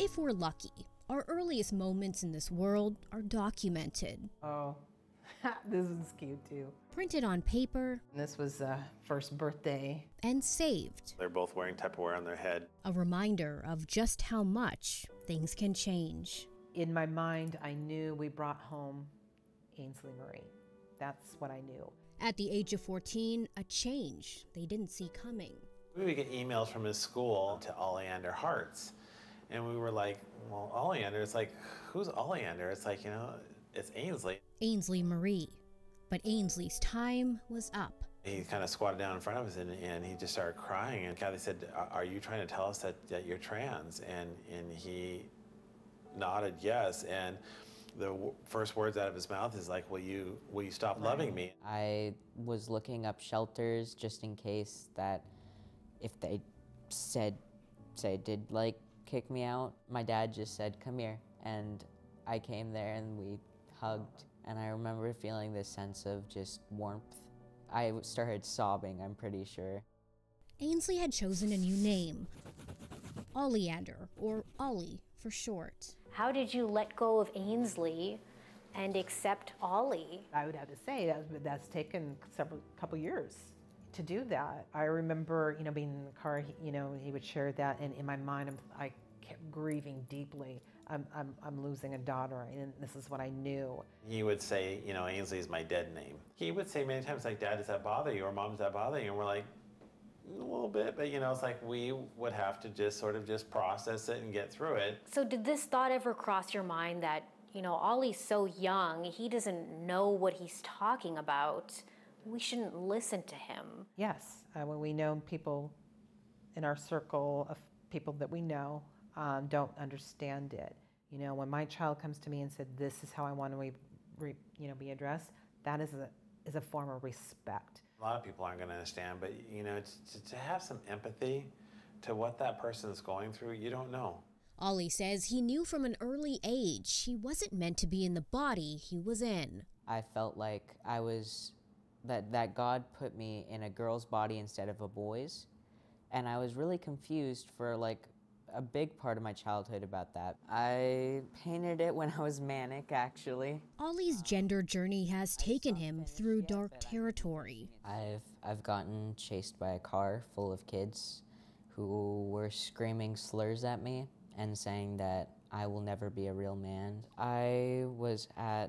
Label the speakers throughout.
Speaker 1: If we're lucky, our earliest moments in this world are documented.
Speaker 2: Oh, this is cute too.
Speaker 1: Printed on paper.
Speaker 2: This was first birthday.
Speaker 1: And saved.
Speaker 3: They're both wearing Tupperware on their head.
Speaker 1: A reminder of just how much things can change.
Speaker 2: In my mind, I knew we brought home Ainsley Marie. That's what I knew. At
Speaker 1: the age of 14, a change they didn't see coming.
Speaker 3: We would get emails from his school to Ollie Hartz. And we were like, well, Ollie, it's like, who's Ollie? It's like, it's Ainsley.
Speaker 1: Ainsley Marie. But Ainsley's time was up.
Speaker 3: He kind of squatted down in front of us and he just started crying. And Kathy said, are you trying to tell us that you're trans? And he nodded yes. And the first words out of his mouth is like, will you stop loving me?
Speaker 4: I was looking up shelters just in case that if they did like kick me out, my dad just said, come here. And I came there and we hugged. And I remember feeling this sense of just warmth. I started sobbing, I'm pretty sure.
Speaker 1: Ainsley had chosen a new name, Oleander, or Ollie for short.
Speaker 5: How did you let go of Ainsley and accept Ollie?
Speaker 2: I would have to say that's taken couple years to do that. I remember, being in the car, he would share that, and in my mind, I kept grieving deeply. I'm losing a daughter, and this is what I knew.
Speaker 3: He would say, Ainsley is my dead name. He would say many times, like, Dad, does that bother you? Or Mom, does that bother you? And we're like, a little bit, but it's like we would have to just sort of just process it and get through it.
Speaker 5: So did this thought ever cross your mind that, Ollie's so young, he doesn't know what he's talking about. We shouldn't listen to him.
Speaker 2: Yes, when we know people in our circle of people that we know don't understand it. When my child comes to me and said, this is how I want to be addressed, that is a form of respect.
Speaker 3: A lot of people aren't going to understand, but to have some empathy to what that person is going through, you don't know.
Speaker 1: Ollie says he knew from an early age he wasn't meant to be in the body he was in.
Speaker 4: I felt like I was, that God put me in a girl's body instead of a boy's. And I was really confused for like a big part of my childhood about that. I painted it when I was manic, actually.
Speaker 1: Ollie's gender journey has taken him through dark territory.
Speaker 4: I've gotten chased by a car full of kids who were screaming slurs at me and saying that I will never be a real man. I was at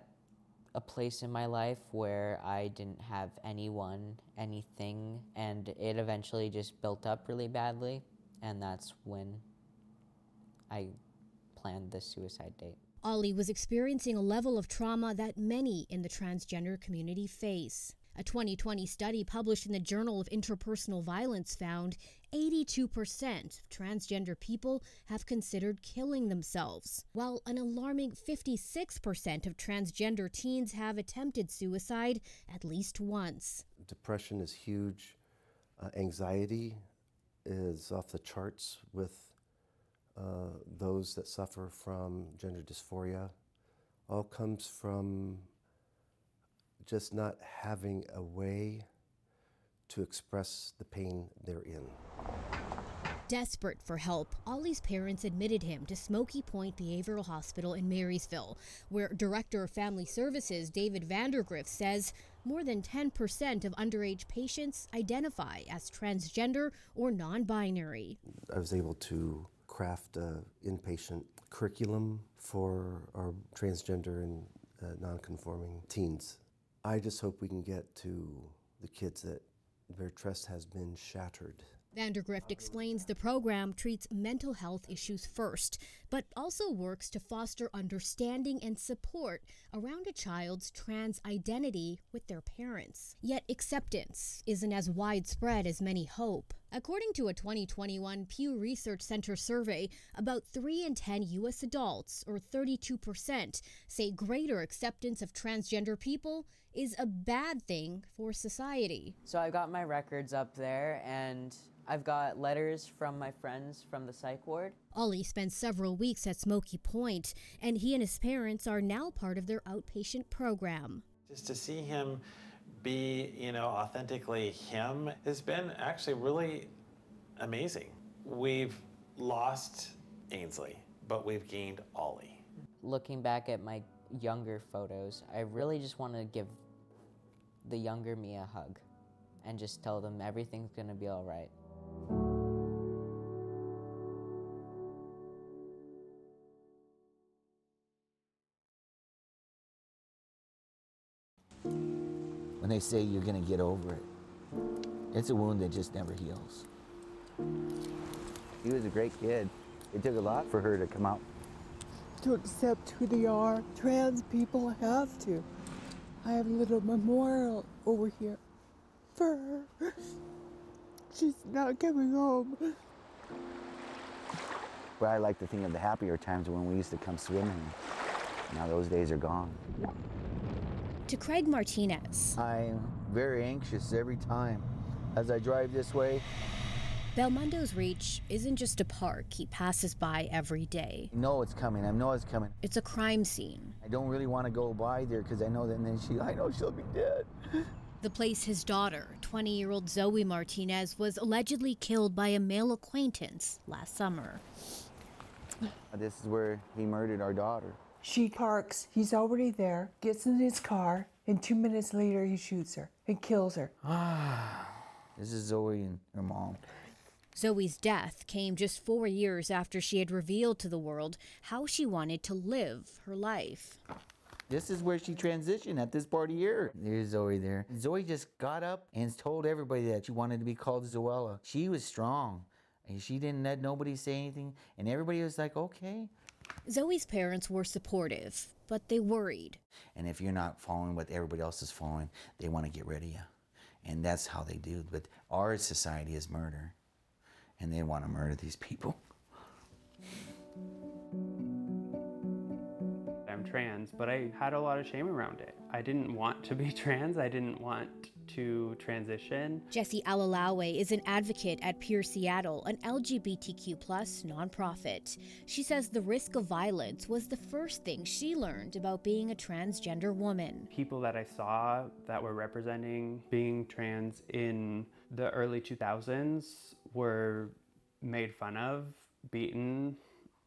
Speaker 4: a place in my life where I didn't have anyone, anything, and it eventually just built up really badly, and that's when I planned this suicide date.
Speaker 1: Ollie was experiencing a level of trauma that many in the transgender community face. A 2020 study published in the Journal of Interpersonal Violence found 82% of transgender people have considered killing themselves, while an alarming 56% of transgender teens have attempted suicide at least once.
Speaker 6: Depression is huge. Anxiety is off the charts with those that suffer from gender dysphoria. All comes from just not having a way to express the pain they're in.
Speaker 1: Desperate for help, Ollie's parents admitted him to Smoky Point Behavioral Hospital in Marysville, where Director of Family Services David Vandergrift says more than 10% of underage patients identify as transgender or non-binary.
Speaker 6: I was able to craft an inpatient curriculum for our transgender and non-conforming teens. I just hope we can get to the kids that their trust has been shattered.
Speaker 1: Vandergrift explains the program treats mental health issues first, but also works to foster understanding and support around a child's trans identity with their parents. Yet acceptance isn't as widespread as many hope. According to a 2021 Pew Research Center survey, about 3 in 10 U.S. adults, or 32%, say greater acceptance of transgender people is a bad thing for society.
Speaker 4: So I got my records up there, and I've got letters from my friends from the psych ward.
Speaker 1: Ollie spent several weeks at Smoky Point, and he and his parents are now part of their outpatient program.
Speaker 3: Just to see him be, authentically him has been actually really amazing. We've lost Ainsley, but we've gained Ollie.
Speaker 4: Looking back at my younger photos, I really just want to give the younger me a hug and just tell them everything's gonna be all right.
Speaker 7: When they say you're gonna get over it, it's a wound that just never heals. He was a great kid. It took a lot for her to come out.
Speaker 8: To accept who they are. Trans people have to. I have a little memorial over here for her. She's not coming home.
Speaker 7: But I like to think of the happier times when we used to come swimming. Now those days are gone.
Speaker 1: To Craig Martinez,
Speaker 7: I'm very anxious every time as I drive this way.
Speaker 1: Belmondo's Reach isn't just a park he passes by every day.
Speaker 7: I know it's coming. I know it's coming.
Speaker 1: It's a crime scene.
Speaker 7: I don't really want to go by there because I know that then I know she'll be dead.
Speaker 1: The place his daughter, 20-year-old Zoe Martinez, was allegedly killed by a male acquaintance last summer.
Speaker 7: This is where he murdered our daughter.
Speaker 8: She parks, he's already there, gets in his car, and 2 minutes later he shoots her and kills her.
Speaker 7: This is Zoe and her mom.
Speaker 1: Zoe's death came just 4 years after she had revealed to the world how she wanted to live her life.
Speaker 7: This is where she transitioned at this party here. There's Zoe there. Zoe just got up and told everybody that she wanted to be called Zoella. She was strong. And she didn't let nobody say anything. And everybody was like, okay.
Speaker 1: Zoe's parents were supportive, but they worried.
Speaker 7: And if you're not following what everybody else is following, they want to get rid of you. And that's how they do. But our society is murder. And they want to murder these people.
Speaker 9: I'm trans, but I had a lot of shame around it. I didn't want to be trans. I didn't want to transition.
Speaker 1: Jessie Alalawe is an advocate at Peer Seattle, an LGBTQ+ nonprofit. She says the risk of violence was the first thing she learned about being a transgender woman.
Speaker 9: People that I saw that were representing being trans in the early 2000s were made fun of, beaten,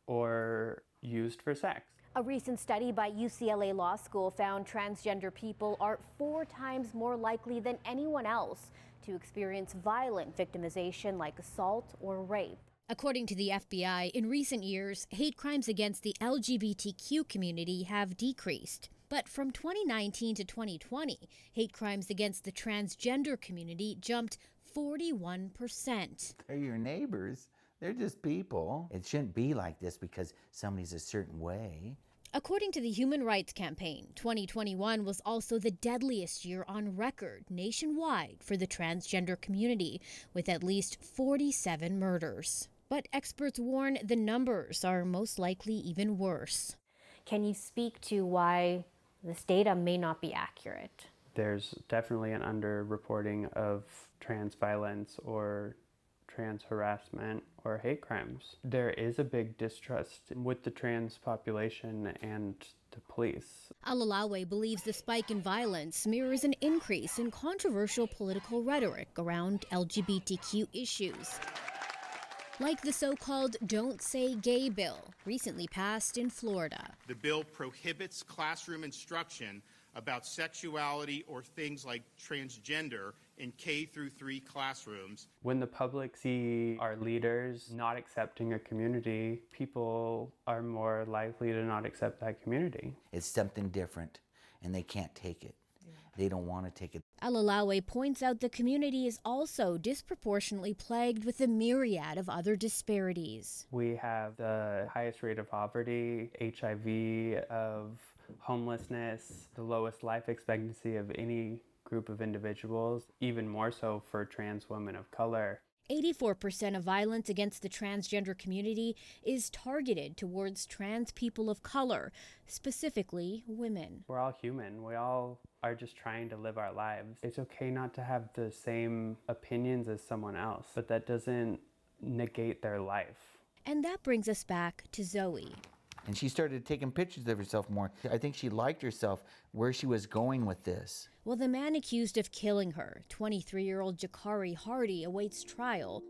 Speaker 9: or used for sex.
Speaker 5: A recent study by UCLA Law School found transgender people are 4 times more likely than anyone else to experience violent victimization like assault or rape.
Speaker 1: According to the FBI, in recent years, hate crimes against the LGBTQ community have decreased. But from 2019 to 2020, hate crimes against the transgender community jumped 41%.
Speaker 7: They're your neighbors. They're just people. It shouldn't be like this because somebody's a certain way.
Speaker 1: According to the Human Rights Campaign, 2021 was also the deadliest year on record nationwide for the transgender community, with at least 47 murders. But experts warn the numbers are most likely even worse.
Speaker 5: Can you speak to why this data may not be accurate?
Speaker 9: There's definitely an underreporting of trans violence or trans harassment or hate crimes. There is a big distrust with the trans population and the police.
Speaker 1: Alalawe believes the spike in violence mirrors an increase in controversial political rhetoric around LGBTQ issues, like the so-called Don't Say Gay bill, recently passed in Florida.
Speaker 10: The bill prohibits classroom instruction about sexuality or things like transgender in K-3 classrooms.
Speaker 9: When the public see our leaders not accepting a community, people are more likely to not accept that community.
Speaker 7: It's something different, and they can't take it. They don't want to take it.
Speaker 1: Alalawe points out the community is also disproportionately plagued with a myriad of other disparities.
Speaker 9: We have the highest rate of poverty, HIV, of homelessness, the lowest life expectancy of any group of individuals, even more so for trans women of color.
Speaker 1: 84% of violence against the transgender community is targeted towards trans people of color, specifically women.
Speaker 9: We're all human. We all are just trying to live our lives. It's okay not to have the same opinions as someone else, but that doesn't negate their life.
Speaker 1: And that brings us back to Zoe.
Speaker 7: And she started taking pictures of herself more. I think she liked herself, where she was going with this.
Speaker 1: Well, the man accused of killing her, 23-year-old Jakari Hardy, awaits trial.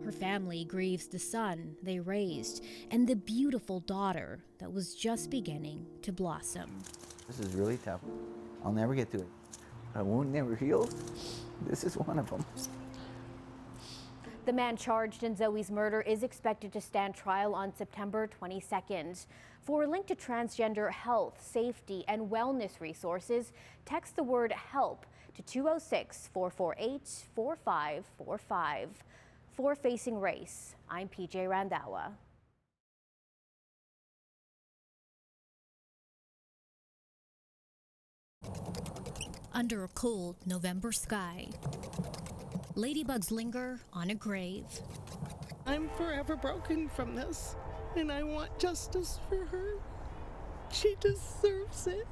Speaker 1: Her family grieves the son they raised and the beautiful daughter that was just beginning to blossom.
Speaker 7: This is really tough. I'll never get through it. A wound never heals. This is one of them.
Speaker 5: The man charged in Zoe's murder is expected to stand trial on September 22nd. For a link to transgender health, safety, and wellness resources, text the word HELP to 206-448-4545. For Facing Race, I'm PJ Randhawa.
Speaker 1: Under a cold November sky, ladybugs linger on a grave.
Speaker 11: I'm forever broken from this, and I want justice for her. She deserves it.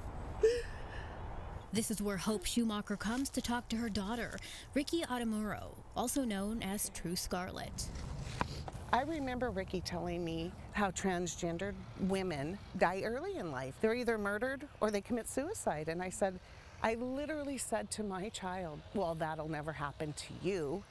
Speaker 1: This is where Hope Schumacher comes to talk to her daughter, Ricky Adamuro, also known as True Scarlet.
Speaker 11: I remember Ricky telling me how transgendered women die early in life. They're either murdered or they commit suicide. And I literally said to my child, well, that'll never happen to you.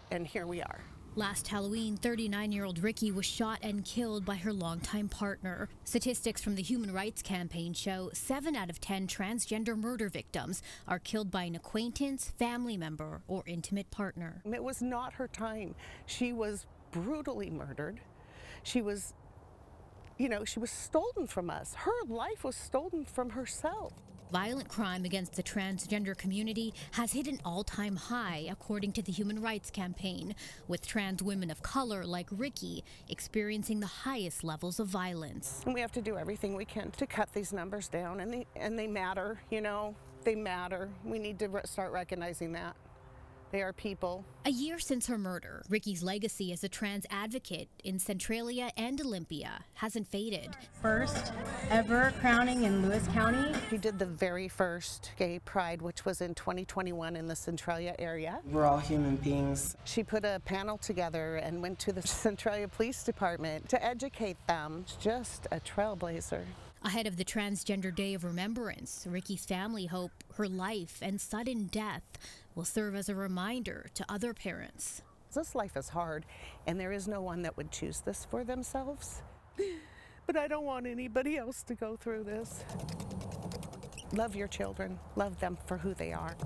Speaker 11: And here we are.
Speaker 1: Last Halloween, 39-year-old Ricky was shot and killed by her longtime partner. Statistics from the Human Rights Campaign show 7 out of 10 transgender murder victims are killed by an acquaintance, family member, or intimate partner.
Speaker 11: It was not her time. She was brutally murdered. She was, she was stolen from us. Her life was stolen from herself.
Speaker 1: Violent crime against the transgender community has hit an all-time high, according to the Human Rights Campaign, with trans women of color like Ricky experiencing the highest levels of violence.
Speaker 11: And we have to do everything we can to cut these numbers down, and they matter, they matter. We need to start recognizing that. They are people.
Speaker 1: A year since her murder, Ricky's legacy as a trans advocate in Centralia and Olympia hasn't faded.
Speaker 12: First ever crowning in Lewis County.
Speaker 11: She did the very first gay pride, which was in 2021 in the Centralia area.
Speaker 12: We're all human beings.
Speaker 11: She put a panel together and went to the Centralia Police Department to educate them. Just a trailblazer.
Speaker 1: Ahead of the Transgender Day of Remembrance, Ricky's family hope her life and sudden death will serve as a reminder to other parents.
Speaker 11: This life is hard, and there is no one that would choose this for themselves. But I don't want anybody else to go through this. Love your children. Love them for who they are.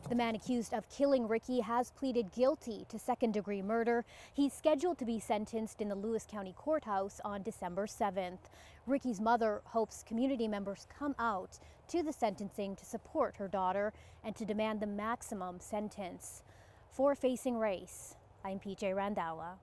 Speaker 5: The man accused of killing Ricky has pleaded guilty to second-degree murder. He's scheduled to be sentenced in the Lewis County Courthouse on December 7th. Ricky's mother hopes community members come out to the sentencing to support her daughter and to demand the maximum sentence. For Facing Race, I'm PJ Randhawa.